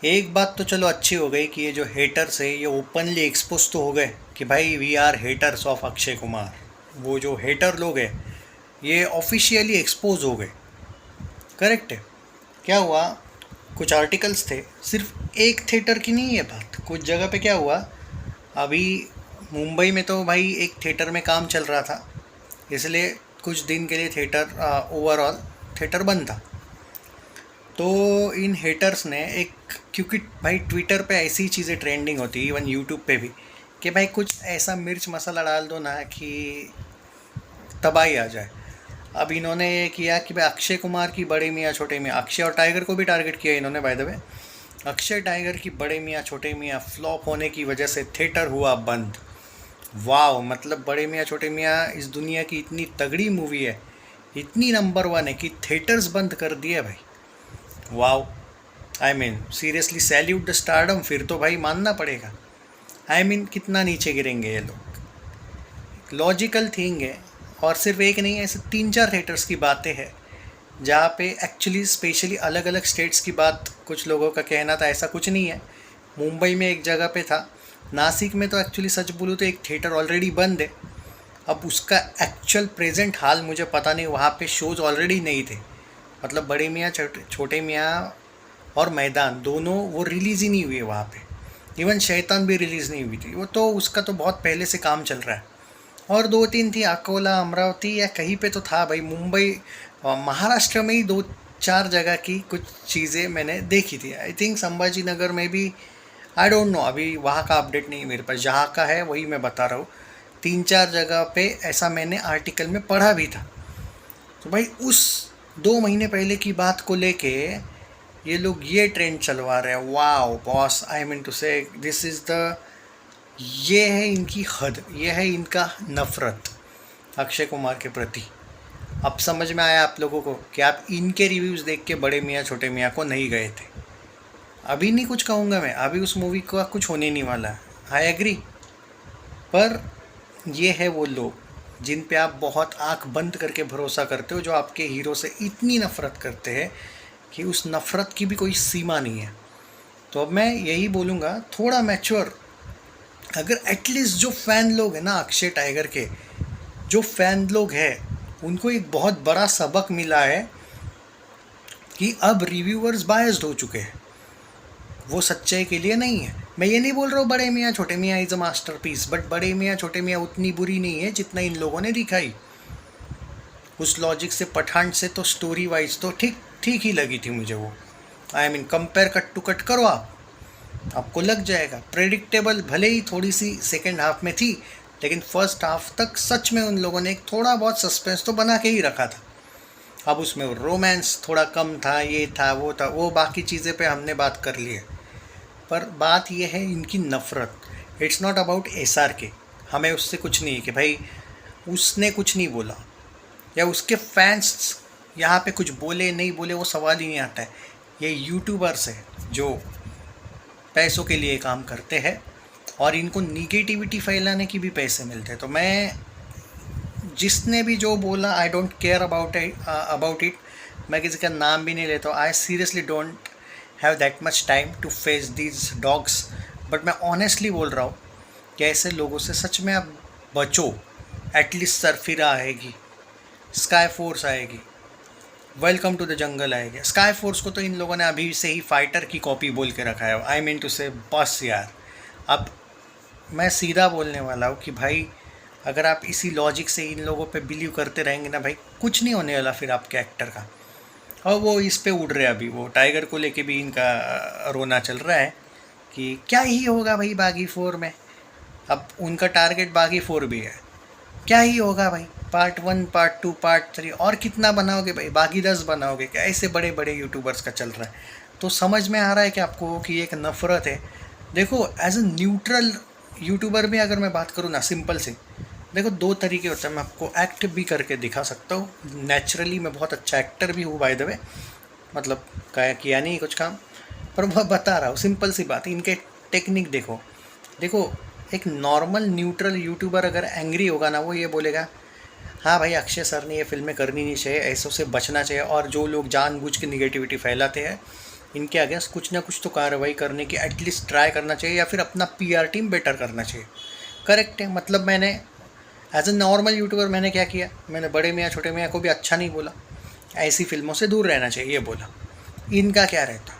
एक बात तो चलो अच्छी हो गई कि ये जो हेटर्स है ये ओपनली एक्सपोज तो हो गए कि भाई we are haters of Akshay Kumar. वो जो हेटर लोग हैं ये ऑफिशियली एक्सपोज हो गए। करेक्ट है। क्या हुआ, कुछ आर्टिकल्स थे, सिर्फ एक थिएटर की नहीं है बात, कुछ जगह पे क्या हुआ। अभी मुंबई में तो भाई एक थिएटर में काम चल रहा था, इसलिए कुछ दिन के लिए थिएटर ओवरऑल थिएटर बंद था। तो इन हेटर्स ने एक, क्योंकि भाई ट्विटर पे ऐसी चीज़ें ट्रेंडिंग होती है, इवन यूट्यूब पे भी, कि भाई कुछ ऐसा मिर्च मसाला डाल दो ना कि तबाही आ जाए। अब इन्होंने ये किया कि भाई अक्षय कुमार की बड़े मियाँ छोटे मियाँ, अक्षय और टाइगर को भी टारगेट किया इन्होंने by the way. Akshay tiger की बड़े मियाँ छोटे मियाँ फ्लॉप होने की वजह से थिएटर हुआ बंद। वाह, मतलब बड़े मियाँ छोटे मियाँ इस दुनिया की इतनी तगड़ी मूवी है, इतनी नंबर वन है कि थिएटर्स बंद कर दिए भाई। वाह, I mean seriously salute the stardom. फिर तो भाई मानना पड़ेगा। आई मीन कितना नीचे गिरेंगे ये लोग। लॉजिकल थिंग है। और सिर्फ एक नहीं है, ऐसे तीन चार थिएटर्स की बातें हैं जहाँ पे एक्चुअली स्पेशली अलग अलग स्टेट्स की बात कुछ लोगों का कहना था, ऐसा कुछ नहीं है। मुंबई में एक जगह पे था, नासिक में तो एक्चुअली सच बोलूँ तो एक थिएटर ऑलरेडी बंद है। अब उसका एक्चुअल प्रेजेंट हाल मुझे पता नहीं, वहाँ पे शोज़ ऑलरेडी नहीं थे। मतलब बड़े मियाँ छोटे मियाँ और मैदान दोनों वो रिलीज़ ही नहीं हुए वहाँ पे। इवन शैतान भी रिलीज़ नहीं हुई थी, वो तो उसका तो बहुत पहले से काम चल रहा है। और दो तीन थी, अकोला अमरावती या कहीं पे तो था भाई, मुंबई और महाराष्ट्र में ही दो चार जगह की कुछ चीज़ें मैंने देखी थी। आई थिंक संभाजी नगर में भी, आई डोंट नो, अभी वहाँ का अपडेट नहीं है मेरे पास, जहाँ का है वही मैं बता रहा हूँ। तीन चार जगह पे ऐसा मैंने आर्टिकल में पढ़ा भी था। तो भाई उस 2 महीने पहले की बात को लेके ये लोग ये ट्रेंड चलवा रहे हैं। Wow boss, I mean to say this is the, ये है इनकी हद, ये है इनका नफ़रत अक्षय कुमार के प्रति। अब समझ में आया आप लोगों को कि आप इनके रिव्यूज़ देख के बड़े मियाँ छोटे मियाँ को नहीं गए थे। अभी नहीं कुछ कहूँगा मैं, अभी उस मूवी का कुछ होने नहीं वाला है, आई एग्री। पर ये है वो लोग जिन पे आप बहुत आंख बंद करके भरोसा करते हो, जो आपके हीरो से इतनी नफ़रत करते हैं कि उस नफ़रत की भी कोई सीमा नहीं है। तो अब मैं यही बोलूँगा, थोड़ा मैच्योर, अगर एटलीस्ट जो फ़ैन लोग हैं ना अक्षय टाइगर के, जो फ़ैन लोग हैं उनको एक बहुत बड़ा सबक मिला है कि अब रिव्यूअर्स बायस्ड हो चुके हैं, वो सच्चाई के लिए नहीं है। मैं ये नहीं बोल रहा हूँ बड़े मियाँ छोटे मियाँ इज़ अ मास्टरपीस, बट बड़े मियाँ छोटे मियाँ उतनी बुरी नहीं है जितना इन लोगों ने दिखाई। उस लॉजिक से, पठान से तो स्टोरी वाइज तो ठीक ठीक ही लगी थी मुझे वो। I mean compare cut to cut करो आप, आपको लग जाएगा। प्रेडिक्टेबल भले ही थोड़ी सी सेकेंड हाफ में थी, लेकिन फर्स्ट हाफ तक सच में उन लोगों ने एक थोड़ा बहुत सस्पेंस तो बना के ही रखा था। अब उसमें रोमांस थोड़ा कम था, ये था वो था, वो बाकी चीज़ें पे हमने बात कर ली है। पर बात ये है इनकी नफ़रत। इट्स नॉट अबाउट SRK, हमें उससे कुछ नहीं है कि भाई उसने कुछ नहीं बोला या उसके फैंस यहाँ पे कुछ बोले नहीं बोले, वो सवाल ही नहीं आता है। ये यूट्यूबर्स है जो पैसों के लिए काम करते हैं और इनको निगेटिविटी फैलाने की भी पैसे मिलते हैं। तो मैं, जिसने भी जो बोला, I don't care about it. मैं किसी का नाम भी नहीं लेता हूँ। I seriously don't have that much time to face these dogs. But मैं ऑनेस्टली बोल रहा हूँ कि ऐसे लोगों से सच में आप बचो। एटलीस्ट सरफिरा आएगी, स्काई फोर्स आएगी, वेलकम टू द जंगल आएगा। स्काई फोर्स को तो इन लोगों ने अभी से ही फाइटर की कॉपी बोल के रखा है। आई मीन टू से बस यार, अब मैं सीधा बोलने वाला हूँ कि भाई अगर आप इसी लॉजिक से इन लोगों पे बिलीव करते रहेंगे ना भाई, कुछ नहीं होने वाला फिर आपके एक्टर का। और वो इस पे उड़ रहे हैं, अभी वो टाइगर को लेके भी इनका रोना चल रहा है कि क्या ही होगा भाई बागी 4 में। अब उनका टारगेट बागी 4 भी है, क्या ही होगा भाई, पार्ट 1 पार्ट 2 पार्ट 3, और कितना बनाओगे भाई, बागी 10 बनाओगे क्या? ऐसे बड़े बड़े यूट्यूबर्स का चल रहा है। तो समझ में आ रहा है कि आपको कि एक नफ़रत है। देखो एज ए न्यूट्रल यूट्यूबर में अगर मैं बात करूँ ना, सिंपल से देखो, दो तरीके होते हैं। मैं आपको एक्ट भी करके दिखा सकता हूँ, नेचुरली मैं बहुत अच्छा एक्टर भी हूँ बाय द वे, मतलब किया नहीं कुछ काम, पर वह बता रहा हूँ सिंपल सी बात। इनके टेक्निक देखो, देखो एक नॉर्मल न्यूट्रल यूट्यूबर अगर एंग्री होगा ना, वो ये बोलेगा हाँ भाई अक्षय सर ने ये फिल्में करनी नहीं चाहिए, ऐसों से बचना चाहिए। और जो लोग जानबूझ के निगेटिविटी फैलाते हैं इनके अगेंस्ट कुछ ना कुछ तो कार्रवाई करने की एटलीस्ट ट्राई करना चाहिए, या फिर अपना पीआर टीम बेटर करना चाहिए। करेक्ट है, मतलब मैंने एज ए नॉर्मल यूट्यूबर मैंने क्या किया, मैंने बड़े मियाँ छोटे मियाँ को भी अच्छा नहीं बोला, ऐसी फिल्मों से दूर रहना चाहिए ये बोला। इनका क्या रहता,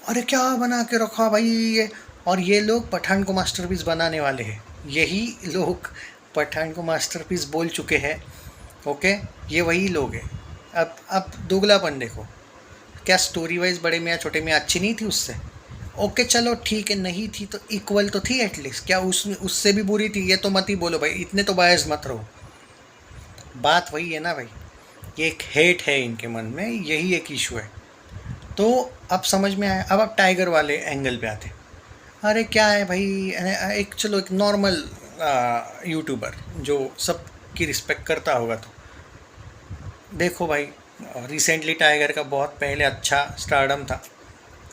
अरे क्या बना के रखा भाई ये, और ये लोग पठान को मास्टरपीस बनाने वाले हैं, यही लोग पठान को मास्टरपीस बोल चुके हैं। ओके, ये वही लोग हैं। अब दोगलापन देखो, क्या स्टोरी वाइज बड़े मियाँ छोटे मियाँ अच्छी नहीं थी उससे? ओके चलो ठीक है, नहीं थी तो इक्वल तो थी एटलीस्ट, क्या उससे भी बुरी थी? ये तो मत ही बोलो भाई, इतने तो बायस मत रहो। बात वही है ना भाई, ये एक हेट है इनके मन में, यही एक इशू है। तो अब समझ में आया। अब आप टाइगर वाले एंगल पे आते, अरे क्या है भाई, एक चलो एक नॉर्मल यूट्यूबर जो सबकी रिस्पेक्ट करता होगा, तो देखो भाई, रिसेंटली टाइगर का बहुत पहले अच्छा स्टारडम था,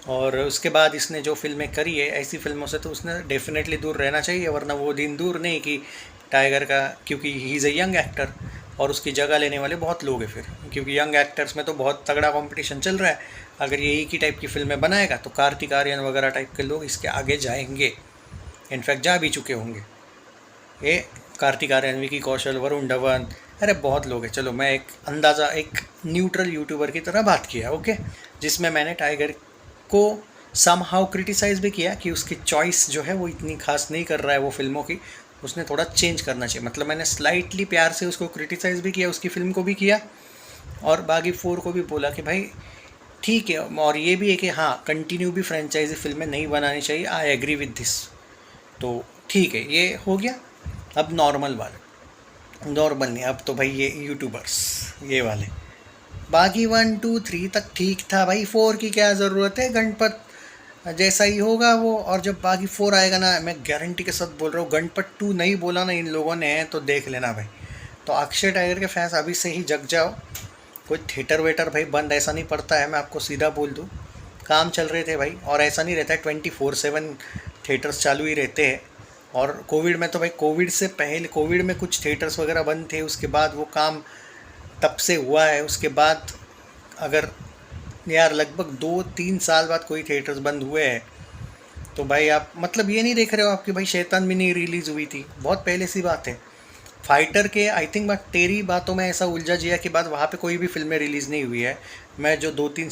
और उसके बाद इसने जो फिल्में करी है, ऐसी फिल्मों से तो उसने डेफिनेटली दूर रहना चाहिए, वरना वो दिन दूर नहीं कि टाइगर का, क्योंकि he is a young actor और उसकी जगह लेने वाले बहुत लोग हैं फिर, क्योंकि यंग एक्टर्स में तो बहुत तगड़ा कंपटीशन चल रहा है। अगर ये एक ही टाइप की फिल्में बनाएगा तो कार्तिक आर्यन वगैरह टाइप के लोग इसके आगे जाएंगे, इनफैक्ट जा भी चुके होंगे। ये कार्तिक आर्यन, विकी कौशल, वरुण धवन, अरे बहुत लोग हैं। चलो मैं एक अंदाज़ा, एक न्यूट्रल यूट्यूबर की तरह बात किया, ओके, जिसमें मैंने टाइगर को समहाउ क्रिटिसाइज़ भी किया कि उसकी चॉइस जो है वो इतनी खास नहीं कर रहा है वो फिल्मों की, उसने थोड़ा चेंज करना चाहिए। मतलब मैंने स्लाइटली प्यार से उसको क्रिटिसाइज़ भी किया, उसकी फ़िल्म को भी किया, और बागी 4 को भी बोला कि भाई ठीक है, और ये भी है कि हाँ, कंटिन्यू भी फ्रेंचाइजी फिल्में नहीं बनानी चाहिए, आई एग्री विद दिस। तो ठीक है, ये हो गया। अब नॉर्मल वाले, नॉर्मल नहीं, अब तो भाई ये यूट्यूबर्स ये वाले, बाकी 1 2 3 तक ठीक था भाई, 4 की क्या ज़रूरत है, गणपत जैसा ही होगा वो। और जब बाकी 4 आएगा ना, मैं गारंटी के साथ बोल रहा हूँ, गणपत 2 नहीं बोला ना इन लोगों ने तो देख लेना भाई। तो अक्षय टाइगर के फैंस अभी से ही जग जाओ, कोई थिएटर वेटर भाई बंद ऐसा नहीं पड़ता है, मैं आपको सीधा बोल दूँ। काम चल रहे थे भाई, और ऐसा नहीं रहता है 24/7 थिएटर्स चालू ही रहते हैं। और कोविड में तो भाई, कोविड से पहले, कोविड में कुछ थिएटर्स वगैरह बंद थे, उसके बाद वो काम तब से हुआ है। उसके बाद अगर यार लगभग 2-3 साल बाद कोई थिएटर्स बंद हुए हैं, तो भाई आप मतलब ये नहीं देख रहे हो आपकी भाई शैतान भी नहीं रिलीज़ हुई थी, बहुत पहले सी बात है। फाइटर के आई थिंक मैं तेरी बातों में ऐसा उलझा जिया कि बाद वहाँ पे कोई भी फिल्में रिलीज़ नहीं हुई है। मैं जो 2-3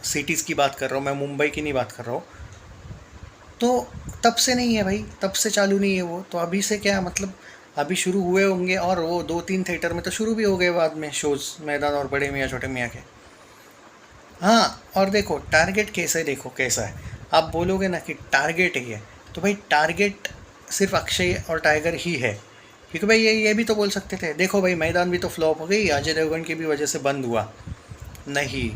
सिटीज़ की बात कर रहा हूँ, मैं मुंबई की नहीं बात कर रहा हूँ। तो तब से नहीं है भाई, तब से चालू नहीं है वो, तो अभी से क्या मतलब, अभी शुरू हुए होंगे, और वो 2-3 थिएटर में तो शुरू भी हो गए बाद में शोज़, मैदान और बड़े मियाँ छोटे मियाँ के। हाँ, और देखो टारगेट कैसे, देखो कैसा है। आप बोलोगे ना कि टारगेट है ये, तो भाई टारगेट सिर्फ अक्षय और टाइगर ही है, क्योंकि भाई ये भी तो बोल सकते थे, देखो भाई मैदान भी तो फ्लॉप हो गई, अजय देवगन की भी वजह से बंद हुआ। नहीं,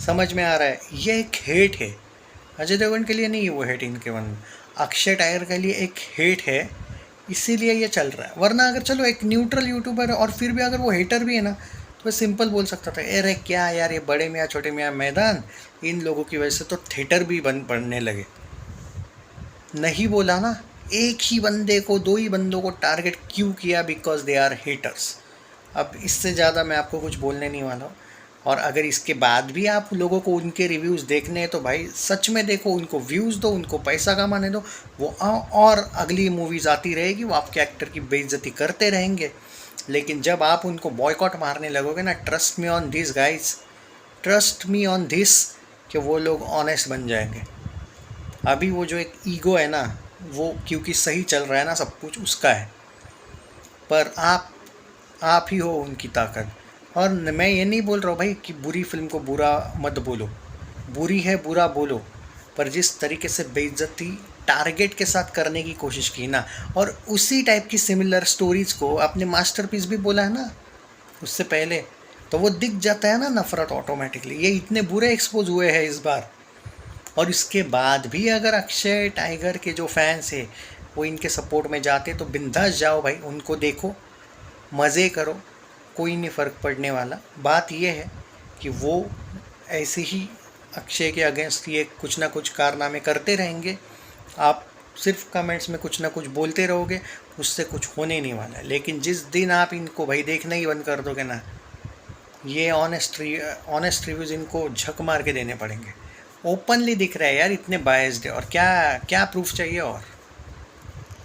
समझ में आ रहा है, ये एक हेट है। अजय देवगन के लिए नहीं है वो हेट इनके मन में, अक्षय टाइगर के लिए एक हेट है, इसीलिए ये चल रहा है। वरना अगर चलो एक न्यूट्रल यूट्यूबर है और फिर भी अगर वो हेटर भी है ना, तो मैं सिंपल बोल सकता था, अरे क्या यार, ये बड़े मियाँ छोटे मियाँ मैदान, इन लोगों की वजह से तो थिएटर भी बंद पड़ने लगे। नहीं बोला ना, एक ही बंदे को, 2 ही बंदों को टारगेट क्यों किया? Because they are haters. अब इससे ज़्यादा मैं आपको कुछ बोलने नहीं वाला हूँ। और अगर इसके बाद भी आप लोगों को उनके रिव्यूज़ देखने हैं तो भाई सच में देखो, उनको व्यूज़ दो, उनको पैसा कमाने दो, वो और अगली मूवीज़ आती रहेगी, वो आपके एक्टर की बेइज्जती करते रहेंगे। लेकिन जब आप उनको बॉयकॉट मारने लगोगे ना, trust me on this guys, trust me on this, कि वो लोग ऑनेस्ट बन जाएंगे। अभी वो जो एक ईगो है ना, वो क्योंकि सही चल रहा है ना सब कुछ, उसका है। पर आप ही हो उनकी ताकत। और मैं ये नहीं बोल रहा हूँ भाई कि बुरी फिल्म को बुरा मत बोलो, बुरी है बुरा बोलो, पर जिस तरीके से बेइज्जती टारगेट के साथ करने की कोशिश की ना, और उसी टाइप की सिमिलर स्टोरीज़ को आपने मास्टरपीस भी बोला है ना उससे पहले, तो वो दिख जाता है ना नफ़रत ऑटोमेटिकली। ये इतने बुरे एक्सपोज हुए हैं इस बार, और इसके बाद भी अगर अक्षय टाइगर के जो फैंस हैं वो इनके सपोर्ट में जाते, तो बिंदास जाओ भाई, उनको देखो, मज़े करो, कोई नहीं फ़र्क पड़ने वाला। बात यह है कि वो ऐसे ही अक्षय के अगेंस्ट ये कुछ ना कुछ कारनामे करते रहेंगे। आप सिर्फ कमेंट्स में कुछ ना कुछ बोलते रहोगे, उससे कुछ होने नहीं वाला है। लेकिन जिस दिन आप इनको भाई देखना ही बंद कर दोगे ना, ये ऑनेस्ट रिव्यूज़ इनको झक मार के देने पड़ेंगे। ओपनली दिख रहा है यार, इतने बायस्ड है। और क्या क्या प्रूफ चाहिए और?